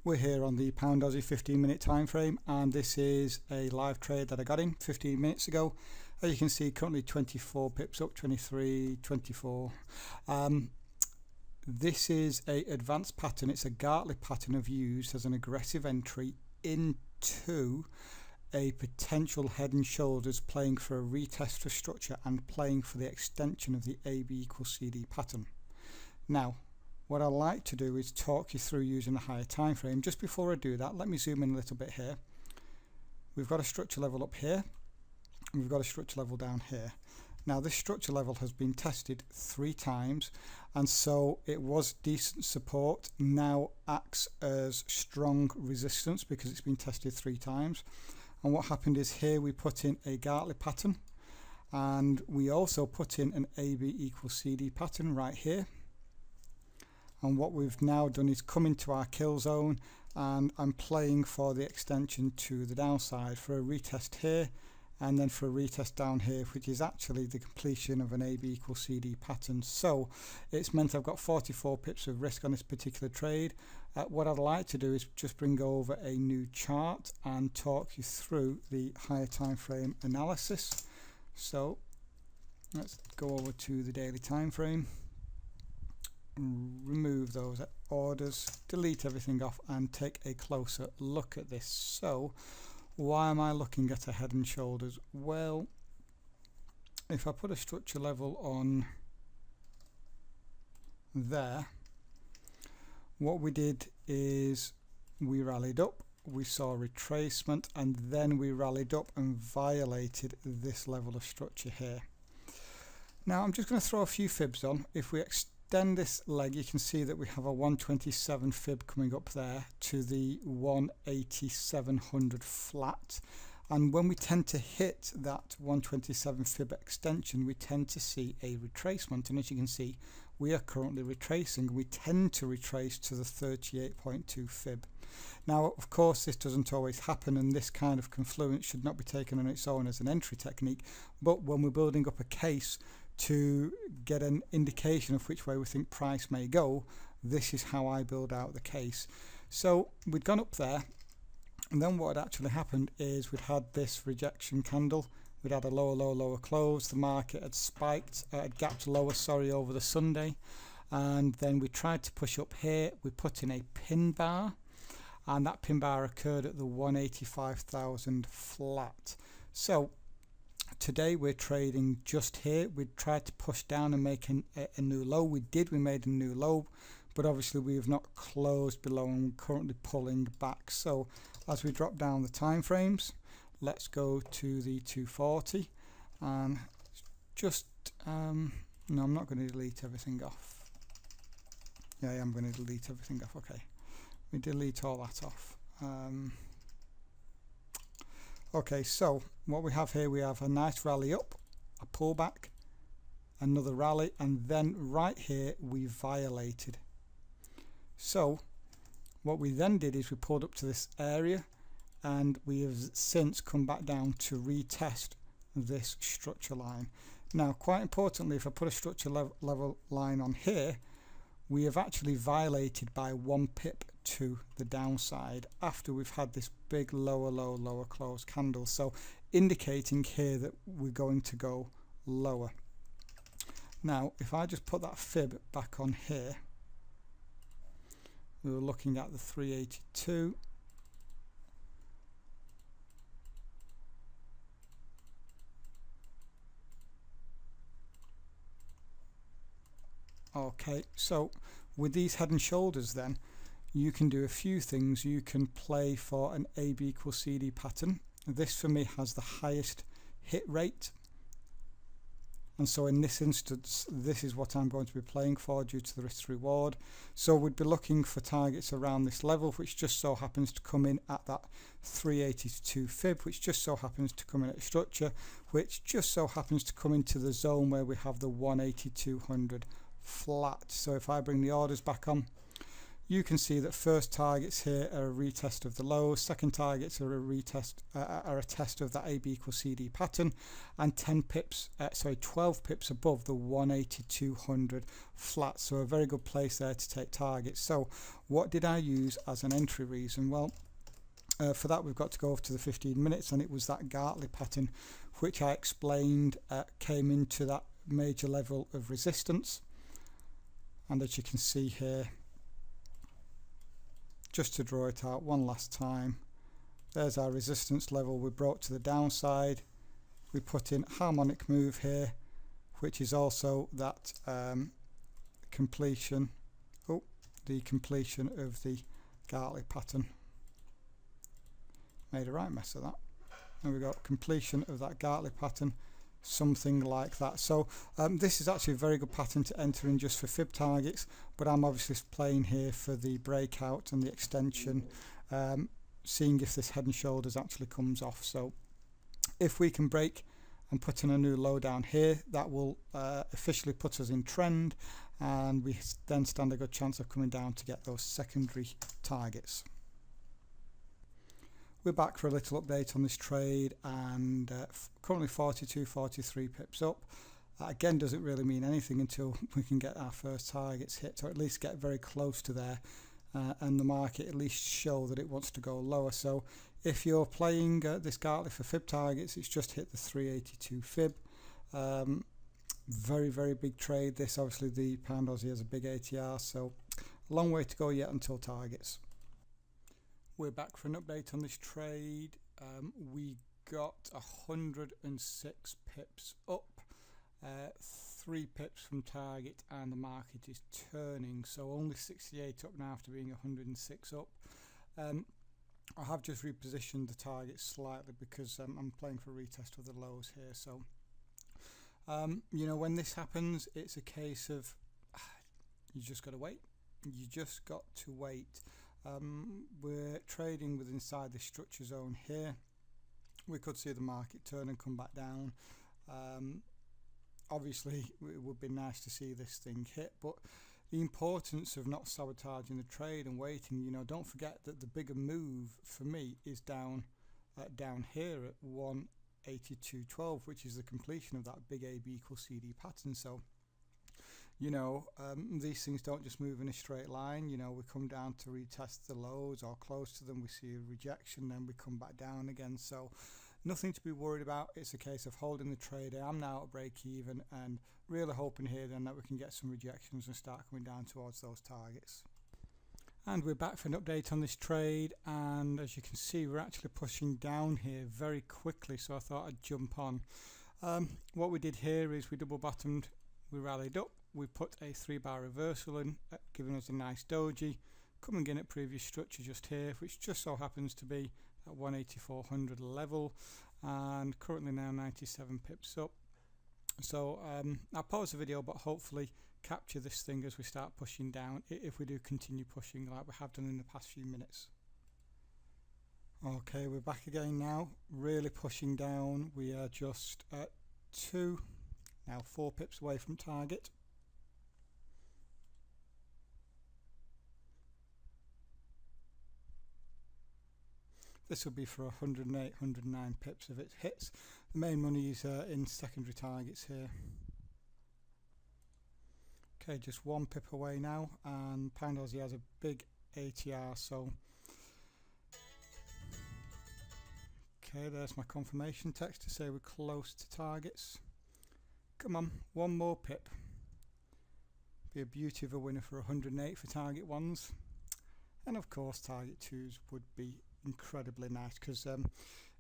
We're here on the pound Aussie 15-minute time frame, and this is a live trade that I got in 15 minutes ago. As you can see, currently 24 pips up, 23, 24. This is a advanced pattern. It's a Gartley pattern I've used as an aggressive entry into a potential head and shoulders, playing for a retest for structure and playing for the extension of the AB equals CD pattern. Now, what I like to do is talk you through using a higher time frame. Just before I do that, let me zoom in a little bit here. We've got a structure level up here, and we've got a structure level down here. Now this structure level has been tested 3 times, and so it was decent support, now acts as strong resistance because it's been tested 3 times. And what happened is here we put in a Gartley pattern, and we also put in an AB equals CD pattern right here. And what we've now done is come into our kill zone, and I'm playing for the extension to the downside for a retest here, and then for a retest down here, which is actually the completion of an AB equals CD pattern. So it's meant I've got 44 pips of risk on this particular trade. What I'd like to do is just bring over a new chart and talk you through the higher time frame analysis. So let's go over to the daily time frame, remove those orders, delete everything off, and take a closer look at this. So why am I looking at a head and shoulders? Well, if I put a structure level on there, what we did is we rallied up, we saw retracement, and then we rallied up and violated this level of structure here. Now I'm just going to throw a few fibs on. If we extend this leg, you can see that we have a 127 fib coming up there to the 18700 flat, and when we tend to hit that 127 fib extension, we tend to see a retracement, and as you can see, we are currently retracing. We tend to retrace to the 38.2 fib. Now of course this doesn't always happen, and this kind of confluence should not be taken on its own as an entry technique, but when we're building up a case to get an indication of which way we think price may go, this is how I build out the case. So we'd gone up there, and then what had actually happened is we'd had this rejection candle, we'd had a lower close, the market had spiked, had gapped lower, over the Sunday, and then we tried to push up here. We put in a pin bar, and that pin bar occurred at the 185,000 flat. So today we're trading just here. We tried to push down and make a new low. We made a new low, but obviously we have not closed below, and we're currently pulling back. So as we drop down the time frames, let's go to the 240, and just no, I'm not going to delete everything off. Yeah, I am going to delete everything off. Okay, we delete all that off. Okay, so what we have here, we have a nice rally up, a pullback, another rally, and then right here we violated. So what we then did is we pulled up to this area, and we have since come back down to retest this structure line. Now quite importantly, if I put a structure level line on here, we have actually violated by 1 pip to the downside after we've had this big lower close candle, so indicating here that we're going to go lower. Now if I just put that fib back on here, we were looking at the 382. Okay, so with these head and shoulders then, you can do a few things. You can play for an AB equals CD pattern. This for me has the highest hit rate, and so in this instance this is what I'm going to be playing for due to the risk to reward. So we'd be looking for targets around this level, which just so happens to come in at that 382 fib, which just so happens to come in at structure, which just so happens to come into the zone where we have the 18200 flat. So if I bring the orders back on, you can see that first targets here are a retest of the lows, second targets are a retest, are a test of that AB equals CD pattern, and 12 pips above the 180-200 flat. So a very good place there to take targets. So what did I use as an entry reason? Well, for that we've got to go over to the 15 minutes, and it was that Gartley pattern which I explained came into that major level of resistance. And as you can see here, just to draw it out one last time, there's our resistance level we brought to the downside. We put in harmonic move here, which is also that completion of the Gartley pattern. Made a right mess of that. And we've got completion of that Gartley pattern, something like that. So this is actually a very good pattern to enter in just for fib targets, but I'm obviously playing here for the breakout and the extension, seeing if this head and shoulders actually comes off. So if we can break and put in a new low down here, that will officially put us in trend, and we then stand a good chance of coming down to get those secondary targets. We're back for a little update on this trade, and currently 43 pips up. Again, doesn't really mean anything until we can get our first targets hit, or at least get very close to there, and the market at least show that it wants to go lower. So if you're playing this Gartley for fib targets, it's just hit the 382 fib. Very, very big trade this. Obviously the pound Aussie has a big ATR, so a long way to go yet until targets. We're back for an update on this trade. We got 106 pips up, 3 pips from target, and the market is turning, so only 68 up now after being 106 up. I have just repositioned the target slightly because I'm playing for a retest of the lows here. So you know, when this happens, it's a case of you just got to wait. You just got to wait. We're trading with inside the structure zone here. We could see the market turn and come back down. Obviously it would be nice to see this thing hit, but the importance of not sabotaging the trade and waiting, you know, don't forget that the bigger move for me is down here at 182.12, which is the completion of that big AB equals CD pattern. So you know, these things don't just move in a straight line. You know, we come down to retest the lows or close to them, we see a rejection, then we come back down again. So nothing to be worried about. It's a case of holding the trade. I'm now at break even and really hoping here then that we can get some rejections and start coming down towards those targets. And we're back for an update on this trade, and as you can see, we're actually pushing down here very quickly, so I thought I'd jump on. What we did here is we double bottomed, we rallied up, we put a 3-bar reversal in, giving us a nice doji, coming in at previous structure just here, which just so happens to be at 18400 level, and currently now 97 pips up. So I'll pause the video, but hopefully capture this thing as we start pushing down, if we do continue pushing like we have done in the past few minutes. Okay, we're back again now, really pushing down. We are just at 4 pips away from target. This will be for 108, 109 pips if it hits. The main money is in secondary targets here. Okay, just 1 pip away now, and Pound Aussie has a big ATR, so okay, there's my confirmation text to say we're close to targets. Come on, 1 more pip. Be a beauty of a winner for 108 for target 1s, and of course target 2s would be incredibly nice, because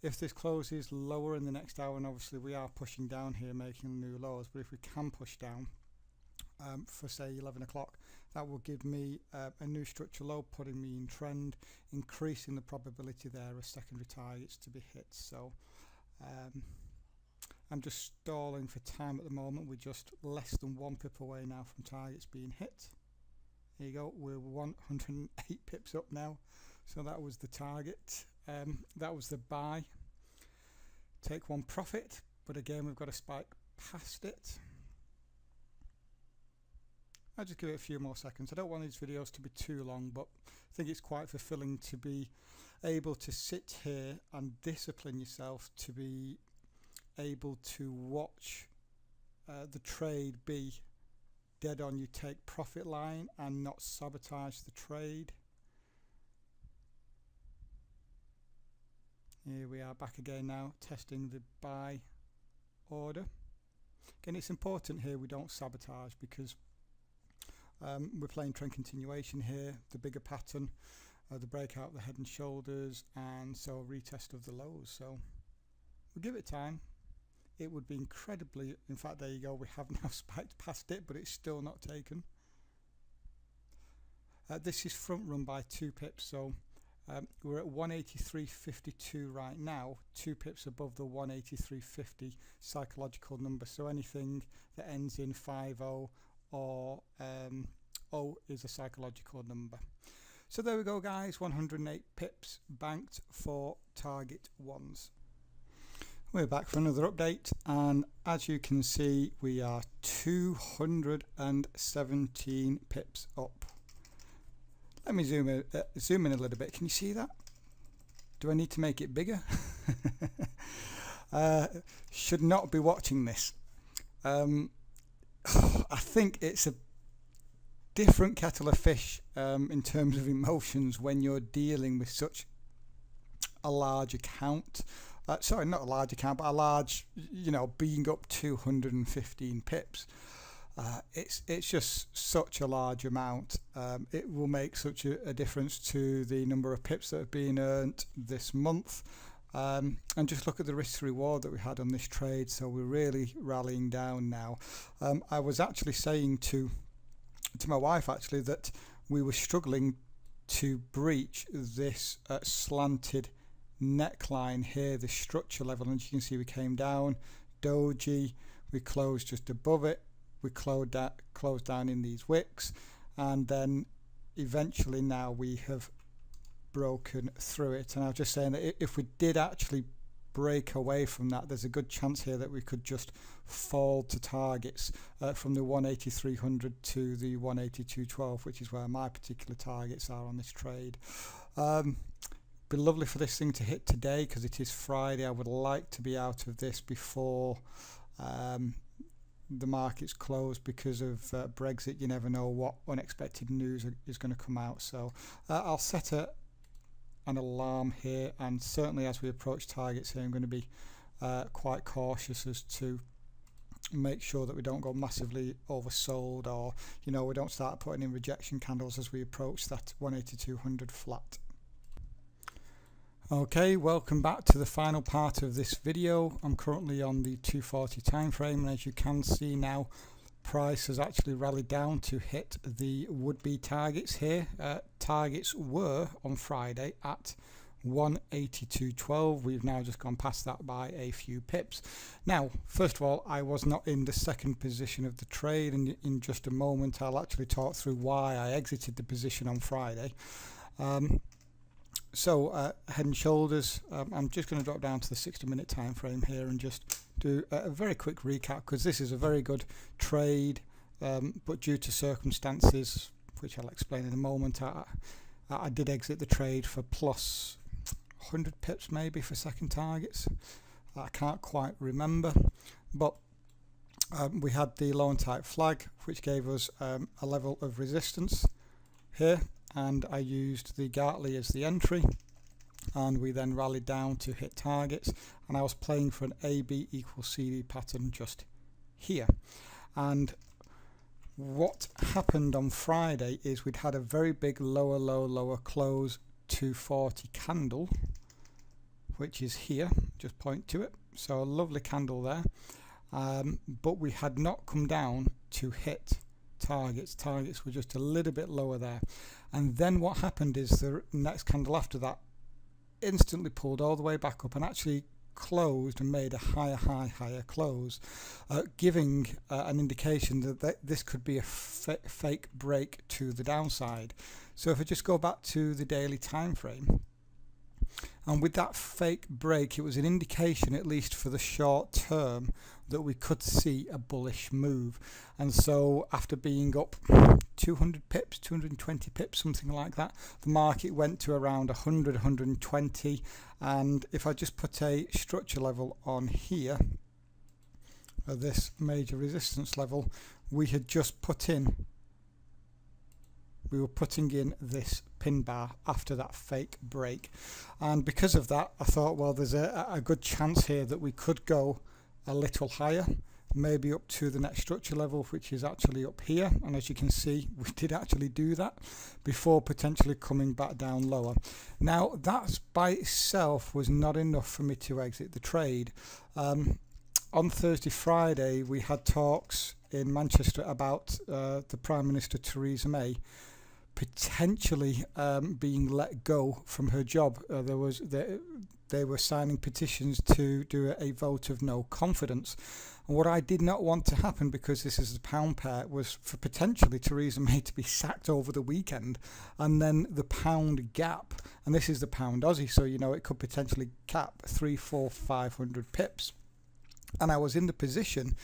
if this closes lower in the next hour, and obviously we are pushing down here making new lows, but if we can push down for say 11 o'clock, that will give me a new structure low, putting me in trend, increasing the probability there of secondary targets to be hit. So I'm just stalling for time at the moment. We're just less than 1 pip away now from targets being hit. There you go, we're 108 pips up now, so that was the target. That was the buy. Take 1 profit, but again we've got a spike past it. I'll just give it a few more seconds. I don't want these videos to be too long, but I think it's quite fulfilling to be able to sit here and discipline yourself to be able to watch the trade be dead on your take profit line and not sabotage the trade. Here we are back again now, testing the buy order. Again, it's important here we don't sabotage, because we're playing trend continuation here, the bigger pattern, the breakout of the head and shoulders, and so retest of the lows. So we'll give it time. It would be incredibly, in fact, there you go, we have now spiked past it, but it's still not taken. This is front run by 2 pips, so we're at 183.52 right now, 2 pips above the 183.50 psychological number. So anything that ends in 50 or O is a psychological number. So there we go, guys, 108 pips banked for target ones. We're back for another update, and as you can see, we are 217 pips up. Let me zoom in a little bit. Can you see that? Do I need to make it bigger? Should not be watching this. I think it's a different kettle of fish in terms of emotions when you're dealing with such a large account. Sorry, not a large account, but a large, you know, being up 215 pips. It's just such a large amount. It will make such a difference to the number of pips that have been earned this month. And just look at the risk to reward that we had on this trade. So we're really rallying down now. I was actually saying to my wife actually that we were struggling to breach this slanted neckline here, the structure level, and as you can see we came down, doji, we closed just above it, we closed down in these wicks, and then eventually now we have broken through it. And I was just saying that if we did actually break away from that, there's a good chance here that we could just fall to targets from the 183.00 to the 182.12, which is where my particular targets are on this trade. Be lovely for this thing to hit today because it is Friday. I would like to be out of this before the markets close because of Brexit. You never know what unexpected news is going to come out. So I'll set an alarm here, and certainly as we approach targets here I'm going to be quite cautious as to make sure that we don't go massively oversold, or you know, we don't start putting in rejection candles as we approach that 182.00 flat. Okay, welcome back to the final part of this video. I'm currently on the 240 time frame, and as you can see now, price has actually rallied down to hit the would-be targets here. Targets were on Friday at 182.12. We've now just gone past that by a few pips. Now, first of all, I was not in the second position of the trade, and in just a moment I'll actually talk through why I exited the position on Friday. So head and shoulders, I'm just going to drop down to the 60-minute time frame here and just do a very quick recap, because this is a very good trade, but due to circumstances which I'll explain in a moment, I did exit the trade for plus 100 pips maybe for second targets. I can't quite remember, but we had the low and tight flag which gave us a level of resistance here, and I used the Gartley as the entry, and we then rallied down to hit targets, and I was playing for an AB equals CD pattern just here. And what happened on Friday is we'd had a very big lower low lower close 240 candle, which is here, just point to it, so a lovely candle there, but we had not come down to hit targets. Targets were just a little bit lower there. And then what happened is the next candle after that instantly pulled all the way back up and actually closed and made a higher close, giving an indication that this could be a fake break to the downside. So if I just go back to the daily time frame, and with that fake break it was an indication, at least for the short term, that we could see a bullish move. And so after being up 200 pips, 220 pips, something like that, the market went to around 100, 120. And if I just put a structure level on here, this major resistance level, we had just we were putting in this pin bar after that fake break, and because of that I thought, well, there's a good chance here that we could go a little higher, maybe up to the next structure level, which is actually up here. And as you can see, we did actually do that before potentially coming back down lower. Now that by itself was not enough for me to exit the trade. On Thursday, Friday, we had talks in Manchester about the Prime Minister Theresa May potentially being let go from her job. They were signing petitions to do a vote of no confidence. And what I did not want to happen, because this is a pound pair, was for potentially Theresa May to be sacked over the weekend, and then the pound gap, and this is the pound Aussie, so you know it could potentially cap 300, 400, 500 pips. And I was in the position,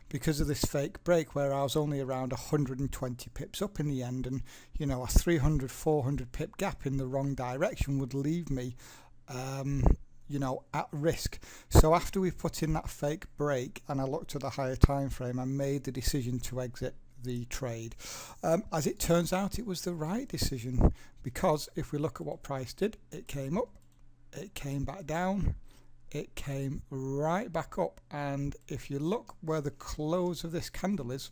because of this fake break, where I was only around 120 pips up in the end, and you know, a 300, 400 pip gap in the wrong direction would leave me you know, at risk. So after we put in that fake break and I looked at the higher time frame, I made the decision to exit the trade. As it turns out, it was the right decision, because if we look at what price did, it came up, it came back down, it came right back up, and if you look where the close of this candle is,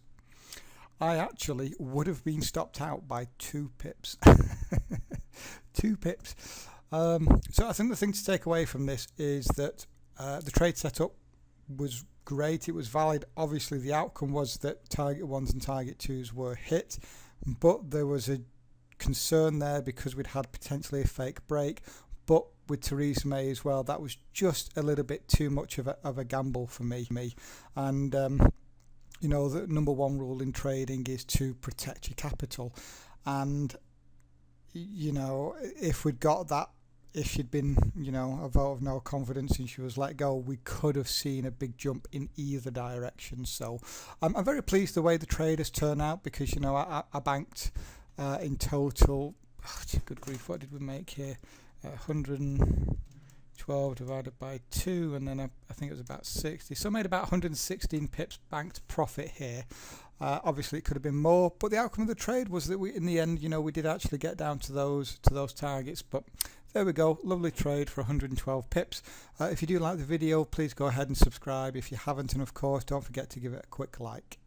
I actually would have been stopped out by 2 pips. 2 pips. So I think the thing to take away from this is that the trade setup was great, it was valid. Obviously the outcome was that target 1s and target 2s were hit, but there was a concern there because we'd had potentially a fake break. But with Theresa May as well, that was just a little bit too much of a gamble for me. And you know, the number one rule in trading is to protect your capital. And you know, if we'd got that, if she'd been, you know, a vote of no confidence and she was let go, we could have seen a big jump in either direction. So I'm very pleased the way the trade has turned out, because you know, I banked in total, good grief, what did we make here? 112 divided by 2, and then I think it was about 60, so I made about 116 pips banked profit here. Obviously it could have been more, but the outcome of the trade was that we, in the end, you know, we did actually get down to those targets. But there we go, lovely trade for 112 pips. If you do like the video, please go ahead and subscribe if you haven't, and of course don't forget to give it a quick like.